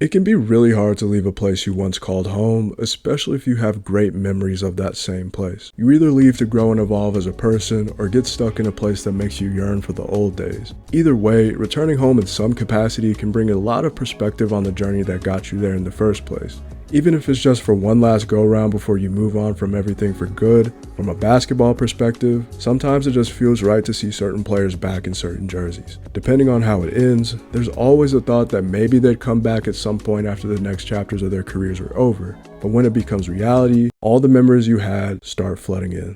It can be really hard to leave a place you once called home, especially if you have great memories of that same place. You either leave to grow and evolve as a person, or get stuck in a place that makes you yearn for the old days. Either way, returning home in some capacity can bring a lot of perspective on the journey that got you there in the first place. Even if it's just for one last go-around before you move on from everything for good. From a basketball perspective, sometimes it just feels right to see certain players back in certain jerseys. Depending on how it ends, there's always a thought that maybe they'd come back at some point after the next chapters of their careers are over. But when it becomes reality, all the memories you had start flooding in.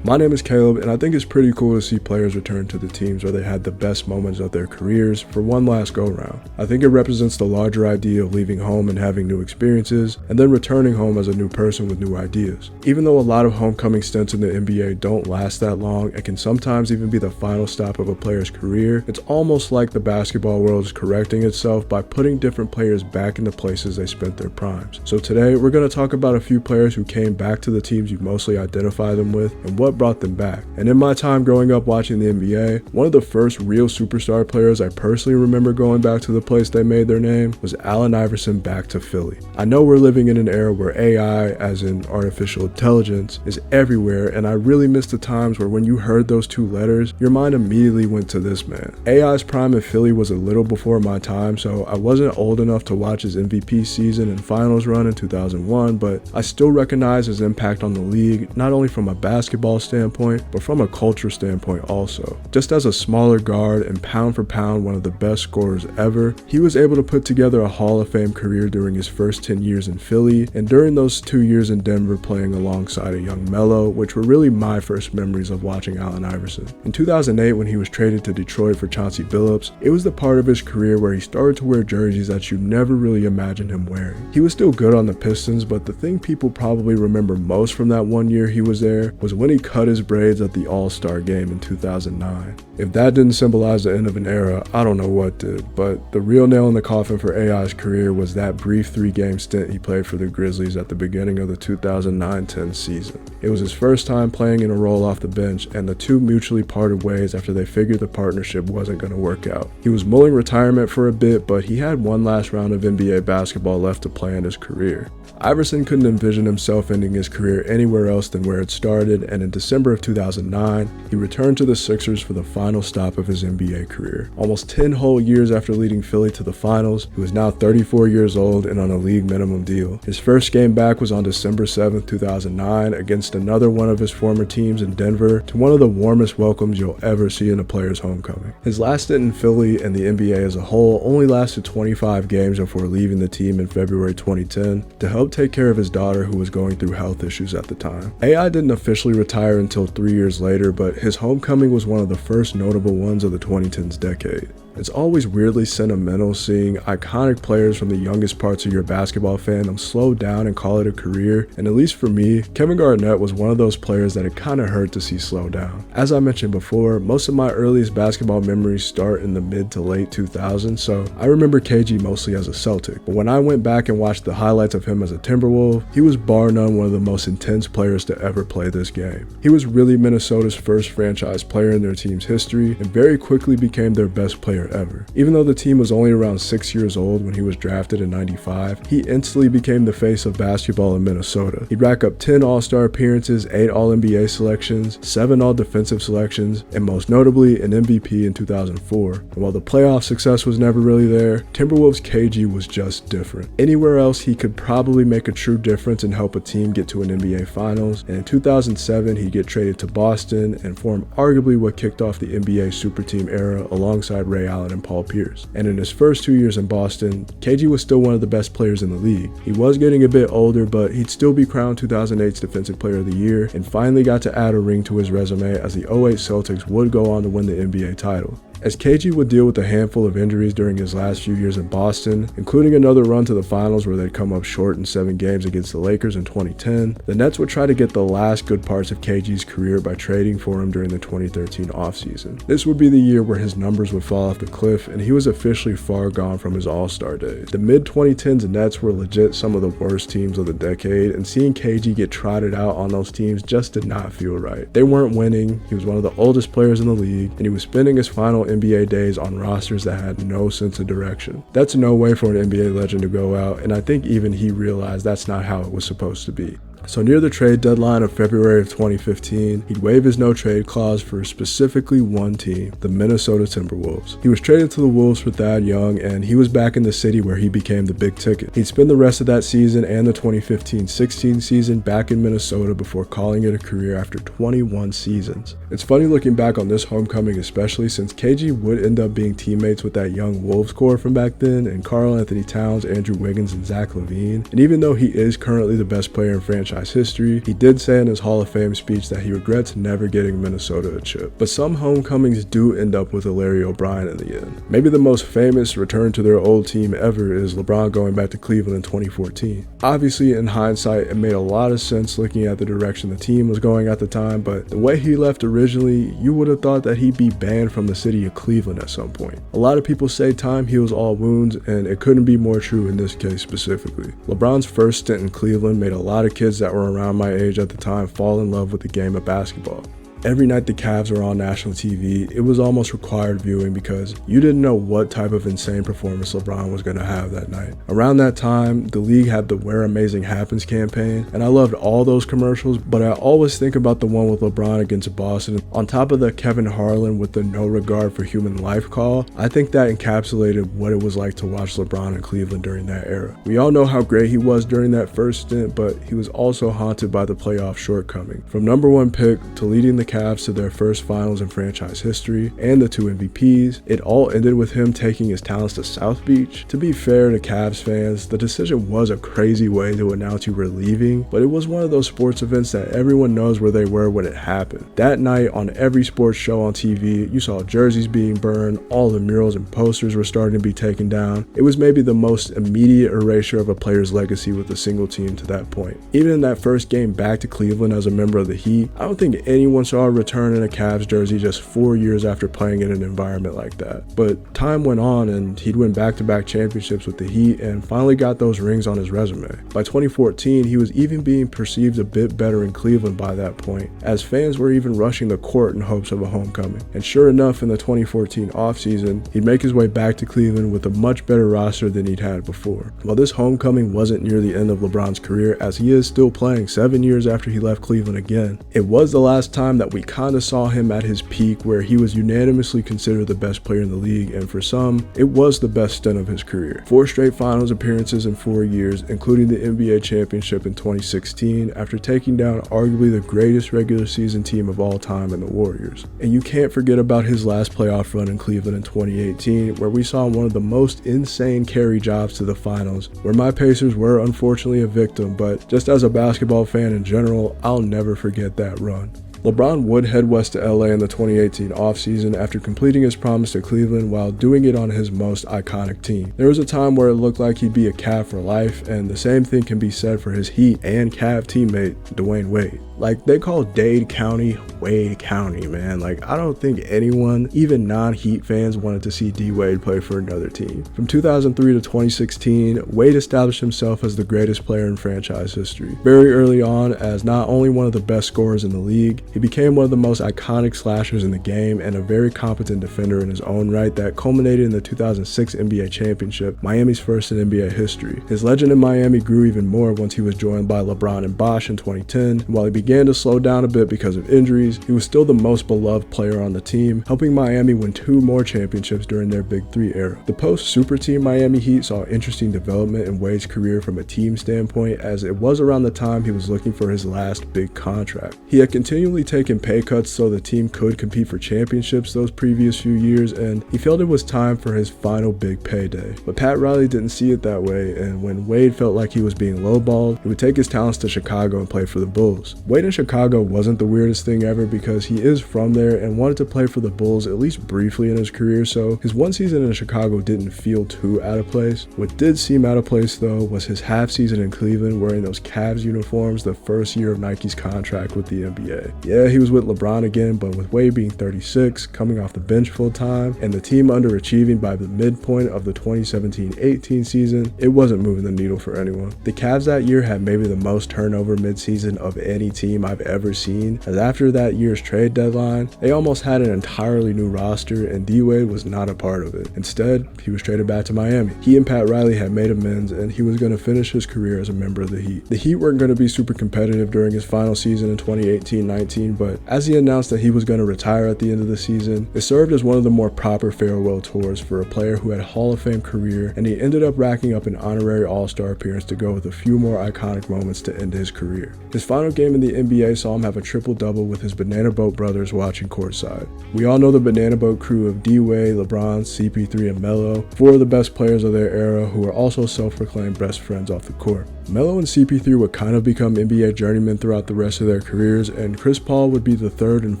My name is Caleb, and I think it's pretty cool to see players return to the teams where they had the best moments of their careers for one last go-round. I think it represents the larger idea of leaving home and having new experiences, and then returning home as a new person with new ideas. Even though a lot of homecoming stints in the NBA don't last that long and can sometimes even be the final stop of a player's career, it's almost like the basketball world is correcting itself by putting different players back in the places they spent their primes. So today, we're going to talk about a few players who came back to the teams you mostly identify them with, and what brought them back. And in my time growing up watching the NBA, one of the first real superstar players I personally remember going back to the place they made their name was Allen Iverson back to Philly. I know we're living in an era where AI, as in artificial intelligence, is everywhere, and I really miss the times where when you heard those two letters, your mind immediately went to this man. AI's prime in Philly was a little before my time, so I wasn't old enough to watch his MVP season and finals run in 2001, but I still recognize his impact on the league, not only from a basketball standpoint, but from a culture standpoint also. Just as a smaller guard and pound for pound one of the best scorers ever, he was able to put together a Hall of Fame career during his first 10 years in Philly, and during those 2 years in Denver playing alongside a young Melo, which were really my first memories of watching Allen Iverson. In 2008, when he was traded to Detroit for Chauncey Billups, it was the part of his career where he started to wear jerseys that you never really imagined him wearing. He was still good on the Pistons, but the thing people probably remember most from that 1 year he was there was when he cut his braids at the All-Star game in 2009. If that didn't symbolize the end of an era, I don't know what did, but the real nail in the coffin for AI's career was that brief 3-game stint he played for the Grizzlies at the beginning of the 2009-10 season. It was his first time playing in a role off the bench, and the two mutually parted ways after they figured the partnership wasn't going to work out. He was mulling retirement for a bit, but he had one last round of NBA basketball left to play in his career. Iverson couldn't envision himself ending his career anywhere else than where it started, and in December of 2009, he returned to the Sixers for the final stop of his NBA career. Almost 10 whole years after leading Philly to the finals, he was now 34 years old and on a league minimum deal. His first game back was on December 7, 2009, against another one of his former teams in Denver, to one of the warmest welcomes you'll ever see in a player's homecoming. His last stint in Philly and the NBA as a whole only lasted 25 games before leaving the team in February 2010 to help take care of his daughter, who was going through health issues at the time. AI didn't officially retire until 3 years later, but his homecoming was one of the first notable ones of the 2010s decade. It's always weirdly sentimental seeing iconic players from the youngest parts of your basketball fandom slow down and call it a career, and at least for me, Kevin Garnett was one of those players that it kinda hurt to see slow down. As I mentioned before, most of my earliest basketball memories start in the mid to late 2000s, so I remember KG mostly as a Celtic, but when I went back and watched the highlights of him as a Timberwolf, he was bar none one of the most intense players to ever play this game. He was really Minnesota's first franchise player in their team's history, and very quickly became their best player ever. Even though the team was only around 6 years old when he was drafted in '95, he instantly became the face of basketball in Minnesota. He'd rack up 10 All-Star appearances, 8 All-NBA selections, 7 All-Defensive selections, and most notably an MVP in 2004. And while the playoff success was never really there, Timberwolves KG was just different. Anywhere else he could probably make a true difference and help a team get to an NBA Finals, and in 2007 he'd get traded to Boston and form arguably what kicked off the NBA Super Team era alongside Ray Allen and Paul Pierce. And in his first 2 years in Boston, KG was still one of the best players in the league. He was getting a bit older, but he'd still be crowned 2008's Defensive Player of the Year, and finally got to add a ring to his resume as the '08 Celtics would go on to win the NBA title. As KG would deal with a handful of injuries during his last few years in Boston, including another run to the finals where they'd come up short in 7 games against the Lakers in 2010, the Nets would try to get the last good parts of KG's career by trading for him during the 2013 offseason. This would be the year where his numbers would fall off the cliff and he was officially far gone from his All-Star days. The mid-2010s Nets were legit some of the worst teams of the decade, and seeing KG get trotted out on those teams just did not feel right. They weren't winning, he was one of the oldest players in the league, and he was spending his final NBA days on rosters that had no sense of direction. That's no way for an NBA legend to go out, and I think even he realized that's not how it was supposed to be. So near the trade deadline of February of 2015, he'd waive his no-trade clause for specifically one team, the Minnesota Timberwolves. He was traded to the Wolves for Thad Young, and he was back in the city where he became the big ticket. He'd spend the rest of that season and the 2015-16 season back in Minnesota before calling it a career after 21 seasons. It's funny looking back on this homecoming, especially since KG would end up being teammates with that young Wolves core from back then, and Karl Anthony Towns, Andrew Wiggins, and Zach LaVine. And even though he is currently the best player in franchise history, he did say in his Hall of Fame speech that he regrets never getting Minnesota a chip. But some homecomings do end up with a Larry O'Brien in the end. Maybe the most famous return to their old team ever is LeBron going back to Cleveland in 2014. Obviously, in hindsight, it made a lot of sense looking at the direction the team was going at the time, but the way he left originally, you would have thought that he'd be banned from the city of Cleveland at some point. A lot of people say time heals all wounds, and it couldn't be more true in this case specifically. LeBron's first stint in Cleveland made a lot of kids that were around my age at the time fall in love with the game of basketball. Every night the Cavs were on national TV, it was almost required viewing because you didn't know what type of insane performance LeBron was going to have that night. Around that time, the league had the Where Amazing Happens campaign, and I loved all those commercials, but I always think about the one with LeBron against Boston. On top of the Kevin Harlan with the no regard for human life call, I think that encapsulated what it was like to watch LeBron in Cleveland during that era. We all know how great he was during that first stint, but he was also haunted by the playoff shortcoming. From #1 pick to leading the Cavs to their first finals in franchise history and the 2 MVPs, it all ended with him taking his talents to South Beach. To be fair to Cavs fans, the decision was a crazy way to announce you were leaving, but it was one of those sports events that everyone knows where they were when it happened. That night on every sports show on TV, you saw jerseys being burned, all the murals and posters were starting to be taken down. It was maybe the most immediate erasure of a player's legacy with a single team to that point. Even in that first game back to Cleveland as a member of the Heat, I don't think anyone saw a return in a Cavs jersey just 4 years after playing in an environment like that. But time went on and he'd win back-to-back championships with the Heat and finally got those rings on his resume. By 2014, he was even being perceived a bit better in Cleveland by that point, as fans were even rushing the court in hopes of a homecoming. And sure enough, in the 2014 offseason, he'd make his way back to Cleveland with a much better roster than he'd had before. While this homecoming wasn't near the end of LeBron's career, as he is still playing 7 years after he left Cleveland again, it was the last time that we kind of saw him at his peak where he was unanimously considered the best player in the league, and for some, it was the best stint of his career. 4 straight finals appearances in 4 years, including the NBA championship in 2016 after taking down arguably the greatest regular season team of all time in the Warriors. And you can't forget about his last playoff run in Cleveland in 2018 where we saw one of the most insane carry jobs to the finals, where my Pacers were unfortunately a victim, but just as a basketball fan in general, I'll never forget that run. LeBron would head west to LA in the 2018 offseason after completing his promise to Cleveland while doing it on his most iconic team. There was a time where it looked like he'd be a Cav for life, and the same thing can be said for his Heat and Cav teammate, Dwayne Wade. Like, they call Dade County Wade County, man. Like, I don't think anyone, even non-Heat fans, wanted to see D-Wade play for another team. From 2003 to 2016, Wade established himself as the greatest player in franchise history. Very early on, as not only one of the best scorers in the league, he became one of the most iconic slashers in the game and a very competent defender in his own right that culminated in the 2006 NBA championship, Miami's first in NBA history. His legend in Miami grew even more once he was joined by LeBron and Bosh in 2010, and while he began to slow down a bit because of injuries, he was still the most beloved player on the team, helping Miami win 2 more championships during their Big 3 era. The post-Super Team Miami Heat saw interesting development in Wade's career from a team standpoint, as it was around the time he was looking for his last big contract. He had continually taken pay cuts so the team could compete for championships those previous few years, and he felt it was time for his final big payday. But Pat Riley didn't see it that way, and when Wade felt like he was being lowballed, he would take his talents to Chicago and play for the Bulls. Wade in Chicago wasn't the weirdest thing ever because he is from there and wanted to play for the Bulls at least briefly in his career, so his one season in Chicago didn't feel too out of place. What did seem out of place though was his half season in Cleveland wearing those Cavs uniforms the first year of Nike's contract with the NBA. Yeah, he was with LeBron again, but with Wade being 36, coming off the bench full time, and the team underachieving by the midpoint of the 2017-18 season, it wasn't moving the needle for anyone. The Cavs that year had maybe the most turnover midseason of any team team I've ever seen, as after that year's trade deadline, they almost had an entirely new roster and D-Wade was not a part of it. Instead, he was traded back to Miami. He and Pat Riley had made amends and he was going to finish his career as a member of the Heat. The Heat weren't going to be super competitive during his final season in 2018-19, but as he announced that he was going to retire at the end of the season, it served as one of the more proper farewell tours for a player who had a Hall of Fame career, and he ended up racking up an honorary All-Star appearance to go with a few more iconic moments to end his career. His final game in the NBA saw him have a triple-double with his Banana Boat brothers watching courtside. We all know the Banana Boat crew of D-Wade, LeBron, CP3, and Melo, four of the best players of their era who are also self-proclaimed best friends off the court. Melo and CP3 would kind of become NBA journeymen throughout the rest of their careers, and Chris Paul would be the third and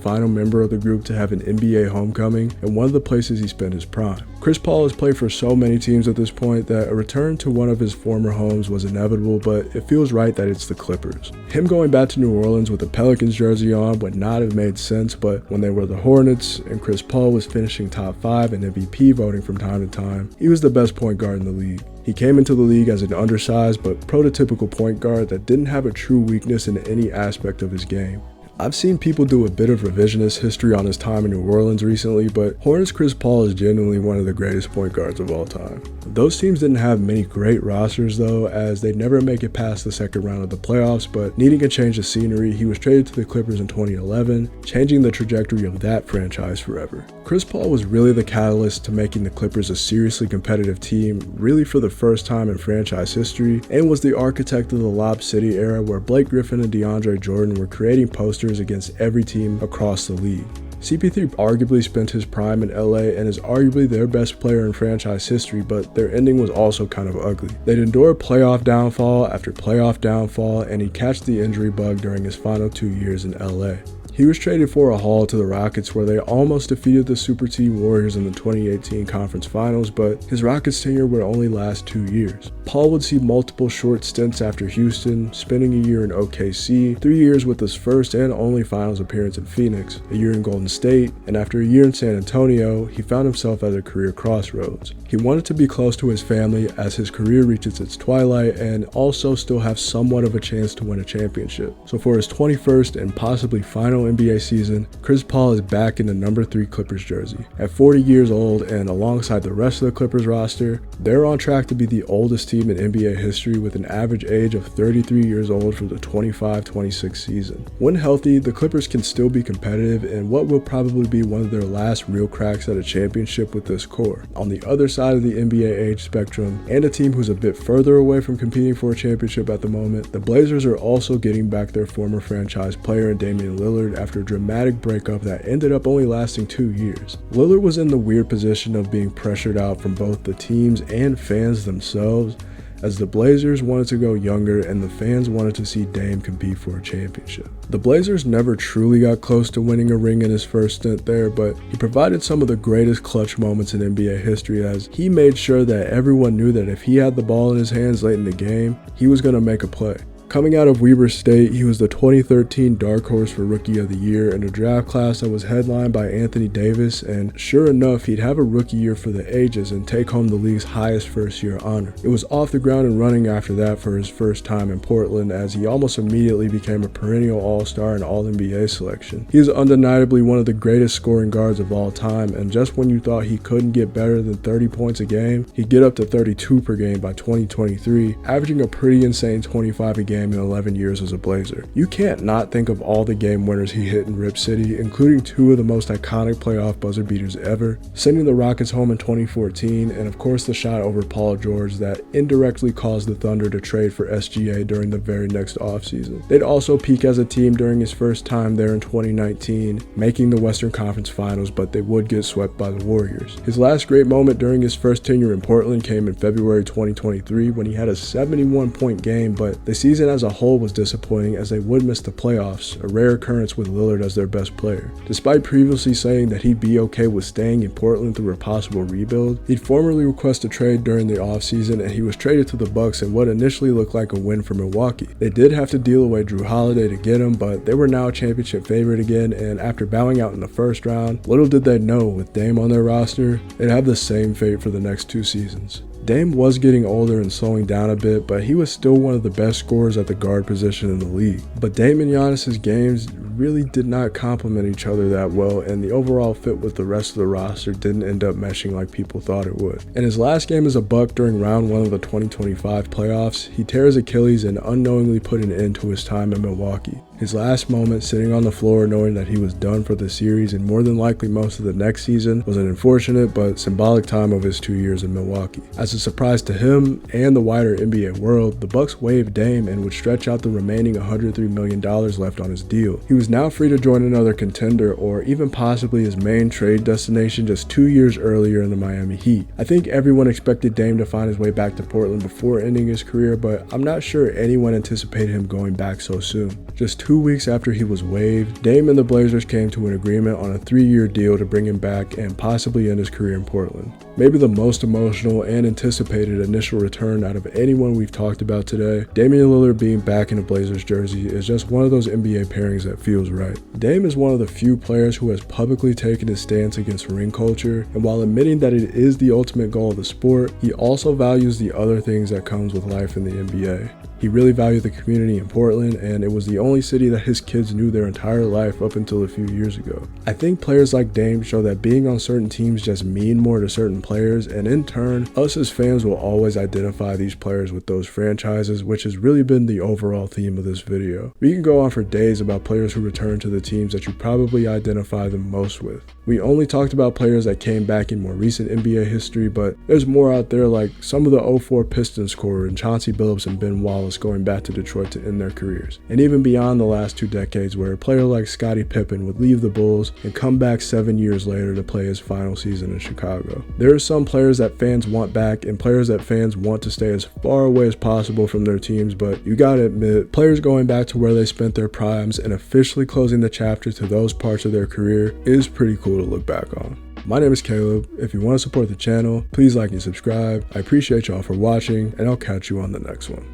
final member of the group to have an NBA homecoming and one of the places he spent his prime. Chris Paul has played for so many teams at this point that a return to one of his former homes was inevitable, but it feels right that it's the Clippers. Him going back to New Orleans with a Pelicans jersey on would not have made sense, but when they were the Hornets and Chris Paul was finishing top 5 in MVP voting from time to time, he was the best point guard in the league. He came into the league as an undersized but prototypical point guard that didn't have a true weakness in any aspect of his game. I've seen people do a bit of revisionist history on his time in New Orleans recently, but Hornets Chris Paul is genuinely one of the greatest point guards of all time. Those teams didn't have many great rosters though, as they'd never make it past the second round of the playoffs, but needing a change of scenery, he was traded to the Clippers in 2011, changing the trajectory of that franchise forever. Chris Paul was really the catalyst to making the Clippers a seriously competitive team, really for the first time in franchise history, and was the architect of the Lob City era where Blake Griffin and DeAndre Jordan were creating posters against every team across the league. CP3 arguably spent his prime in LA and is arguably their best player in franchise history, but their ending was also kind of ugly. They'd endure playoff downfall after playoff downfall, and he catched the injury bug during his final 2 years in LA. He was traded for a haul to the Rockets where they almost defeated the Super Team Warriors in the 2018 Conference Finals, but his Rockets tenure would only last 2 years. Paul would see multiple short stints after Houston, spending a year in OKC, 3 years with his first and only Finals appearance in Phoenix, a year in Golden State, and after a year in San Antonio, he found himself at a career crossroads. He wanted to be close to his family as his career reaches its twilight and also still have somewhat of a chance to win a championship. So for his 21st and possibly final NBA season, Chris Paul is back in the number 3 Clippers jersey. At 40 years old and alongside the rest of the Clippers roster, they're on track to be the oldest team in NBA history with an average age of 33 years old for the 25-26 season. When healthy, the Clippers can still be competitive in what will probably be one of their last real cracks at a championship with this core. On the other side of the NBA age spectrum, and a team who's a bit further away from competing for a championship at the moment, the Blazers are also getting back their former franchise player in Damian Lillard after a dramatic breakup that ended up only lasting 2 years. Lillard was in the weird position of being pressured out from both the teams and fans themselves, as the Blazers wanted to go younger and the fans wanted to see Dame compete for a championship. The Blazers never truly got close to winning a ring in his first stint there, but he provided some of the greatest clutch moments in NBA history as he made sure that everyone knew that if he had the ball in his hands late in the game, he was going to make a play. Coming out of Weber State, he was the 2013 Dark Horse for Rookie of the Year in a draft class that was headlined by Anthony Davis, and sure enough, he'd have a rookie year for the ages and take home the league's highest first-year honor. It was off the ground and running after that for his first time in Portland, as he almost immediately became a perennial All-Star and All-NBA selection. He is undeniably one of the greatest scoring guards of all time, and just when you thought he couldn't get better than 30 points a game, he'd get up to 32 per game by 2023, averaging a pretty insane 25 a game in 11 years as a Blazer. You can't not think of all the game winners he hit in Rip City, including 2 of the most iconic playoff buzzer beaters ever, sending the Rockets home in 2014, and of course the shot over Paul George that indirectly caused the Thunder to trade for SGA during the very next offseason. They'd also peak as a team during his first time there in 2019, making the Western Conference Finals, but they would get swept by the Warriors. His last great moment during his first tenure in Portland came in February 2023 when he had a 71-point game, but the season as a whole was disappointing as they would miss the playoffs, a rare occurrence with Lillard as their best player. Despite previously saying that he'd be okay with staying in Portland through a possible rebuild, he'd formally requested a trade during the offseason, and he was traded to the Bucks in what initially looked like a win for Milwaukee. They did have to deal away Drew Holiday to get him, but they were now a championship favorite again, and after bowing out in the first round, little did they know with Dame on their roster, they'd have the same fate for the next 2 seasons. Dame was getting older and slowing down a bit, but he was still one of the best scorers at the guard position in the league. But Dame and Giannis's games really did not complement each other that well, and the overall fit with the rest of the roster didn't end up meshing like people thought it would. In his last game as a Buck during round 1 of the 2025 playoffs, he tears his Achilles and unknowingly put an end to his time in Milwaukee. His last moment sitting on the floor knowing that he was done for the series and more than likely most of the next season was an unfortunate but symbolic time of his 2 years in Milwaukee. As a surprise to him and the wider NBA world, the Bucks waived Dame and would stretch out the remaining $103 million left on his deal. He was now free to join another contender or even possibly his main trade destination just 2 years earlier in the Miami Heat. I think everyone expected Dame to find his way back to Portland before ending his career, but I'm not sure anyone anticipated him going back so soon. Just 2 weeks after he was waived, Dame and the Blazers came to an agreement on a 3-year deal to bring him back and possibly end his career in Portland. Maybe the most emotional and anticipated initial return out of anyone we've talked about today, Damian Lillard being back in a Blazers jersey is just one of those NBA pairings that feels right. Dame is one of the few players who has publicly taken his stance against ring culture, and while admitting that it is the ultimate goal of the sport, he also values the other things that comes with life in the NBA. He really valued the community in Portland, and it was the only city that his kids knew their entire life up until a few years ago. I think players like Dame show that being on certain teams just mean more to certain players, and in turn, us as fans will always identify these players with those franchises, which has really been the overall theme of this video. We can go on for days about players who return to the teams that you probably identify them most with. We only talked about players that came back in more recent NBA history, but there's more out there, like some of the 04 Pistons scorer and Chauncey Billups and Ben Wallace going back to Detroit to end their careers. And even beyond the last 2 decades, where a player like Scottie Pippen would leave the Bulls and come back 7 years later to play his final season in Chicago. There are some players that fans want back and players that fans want to stay as far away as possible from their teams, but you gotta admit, players going back to where they spent their primes and officially closing the chapter to those parts of their career is pretty cool to look back on. My name is Caleb. If you want to support the channel, please like and subscribe. I appreciate y'all for watching, and I'll catch you on the next one.